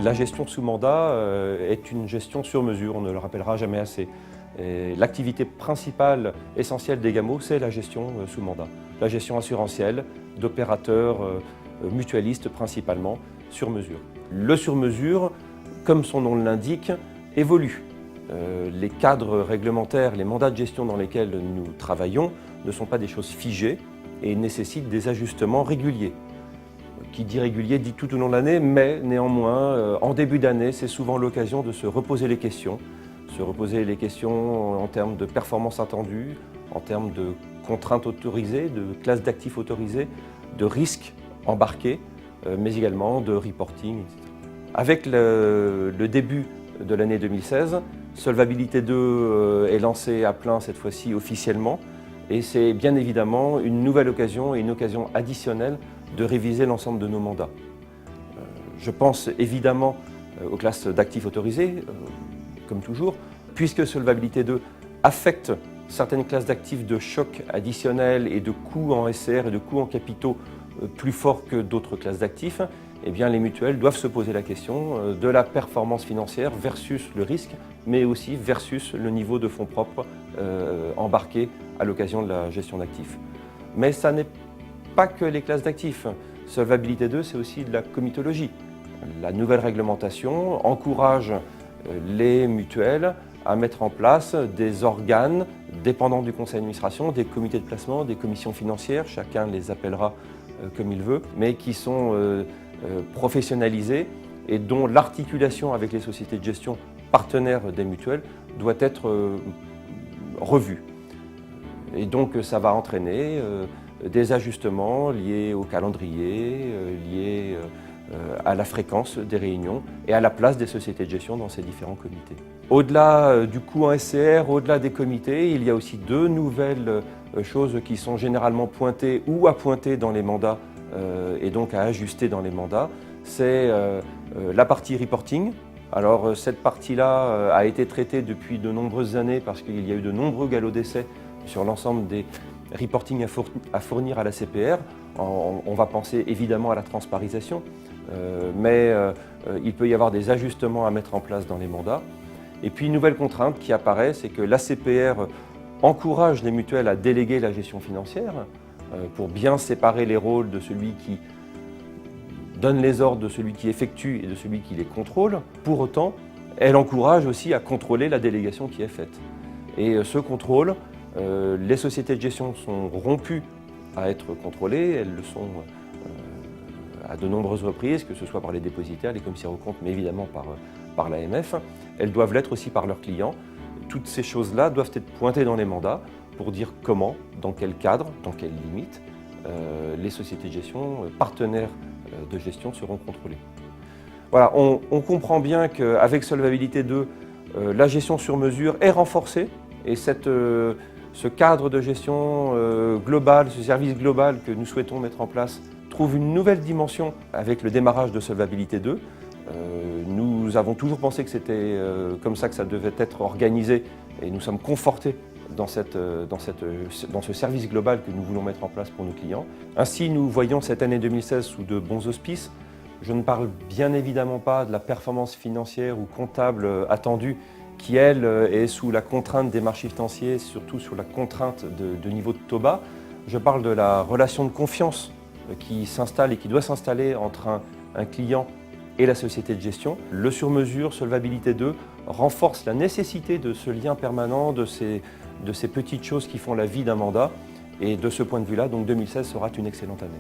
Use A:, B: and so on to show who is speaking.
A: La gestion sous mandat est une gestion sur mesure, on ne le rappellera jamais assez. L'activité principale, essentielle d'Egamo, c'est la gestion sous mandat. La gestion assurantielle d'opérateurs mutualistes principalement, sur mesure. Le sur mesure, comme son nom l'indique, évolue. Les cadres réglementaires, les mandats de gestion dans lesquels nous travaillons ne sont pas des choses figées et nécessitent des ajustements réguliers. Qui dit régulier dit tout au long de l'année, mais néanmoins, en début d'année, c'est souvent l'occasion de se reposer les questions. Se reposer les questions en termes de performance attendue, en termes de contraintes autorisées, de classes d'actifs autorisées, de risques embarqués, mais également de reporting, etc. Avec le début de l'année 2016, Solvabilité 2 est lancée à plein cette fois-ci officiellement, et c'est bien évidemment une nouvelle occasion et une occasion additionnelle de réviser l'ensemble de nos mandats. Je pense évidemment aux classes d'actifs autorisées, comme toujours, puisque Solvabilité 2 affecte certaines classes d'actifs de choc additionnels et de coûts en SCR et de coûts en capitaux plus forts que d'autres classes d'actifs, eh bien les mutuelles doivent se poser la question de la performance financière versus le risque, mais aussi versus le niveau de fonds propres embarqués à l'occasion de la gestion d'actifs. Mais ça n'est pas que les classes d'actifs. Solvabilité 2, c'est aussi de la comitologie. La nouvelle réglementation encourage les mutuelles à mettre en place des organes dépendants du conseil d'administration, des comités de placement, des commissions financières, chacun les appellera comme il veut, mais qui sont professionnalisés et dont l'articulation avec les sociétés de gestion partenaires des mutuelles doit être revue. Et donc ça va entraîner des ajustements liés au calendrier, liés à la fréquence des réunions et à la place des sociétés de gestion dans ces différents comités. Au-delà du coût en SCR, au-delà des comités, il y a aussi deux nouvelles choses qui sont généralement pointées ou à pointer dans les mandats et donc à ajuster dans les mandats. C'est la partie reporting. Alors cette partie-là a été traitée depuis de nombreuses années parce qu'il y a eu de nombreux galops d'essai sur l'ensemble des reporting à fournir à la CPR. On va penser évidemment à la transparisation, mais il peut y avoir des ajustements à mettre en place dans les mandats. Et puis une nouvelle contrainte qui apparaît, c'est que la CPR encourage les mutuelles à déléguer la gestion financière pour bien séparer les rôles de celui qui donne les ordres, de celui qui effectue et de celui qui les contrôle. Pour autant, elle encourage aussi à contrôler la délégation qui est faite. Et ce contrôle, les sociétés de gestion sont rompues à être contrôlées, elles le sont à de nombreuses reprises, que ce soit par les dépositaires, les commissaires aux comptes, mais évidemment par l'AMF. Elles doivent l'être aussi par leurs clients. Toutes ces choses-là doivent être pointées dans les mandats pour dire comment, dans quel cadre, dans quelles limites, les sociétés de gestion, partenaires de gestion seront contrôlées. Voilà, on comprend bien qu'avec Solvabilité 2, la gestion sur mesure est renforcée et ce cadre de gestion global, ce service global que nous souhaitons mettre en place trouve une nouvelle dimension avec le démarrage de Solvabilité 2. Nous avons toujours pensé que c'était comme ça que ça devait être organisé et nous sommes confortés dans ce service global que nous voulons mettre en place pour nos clients. Ainsi, nous voyons cette année 2016 sous de bons auspices. Je ne parle bien évidemment pas de la performance financière ou comptable attendue qui, elle, est sous la contrainte des marchés financiers, surtout sur la contrainte de niveau de taux bas. Je parle de la relation de confiance qui s'installe et qui doit s'installer entre un client et la société de gestion. Le sur-mesure, Solvabilité 2, renforce la nécessité de ce lien permanent, de ces petites choses qui font la vie d'un mandat. Et de ce point de vue-là, donc 2016 sera une excellente année.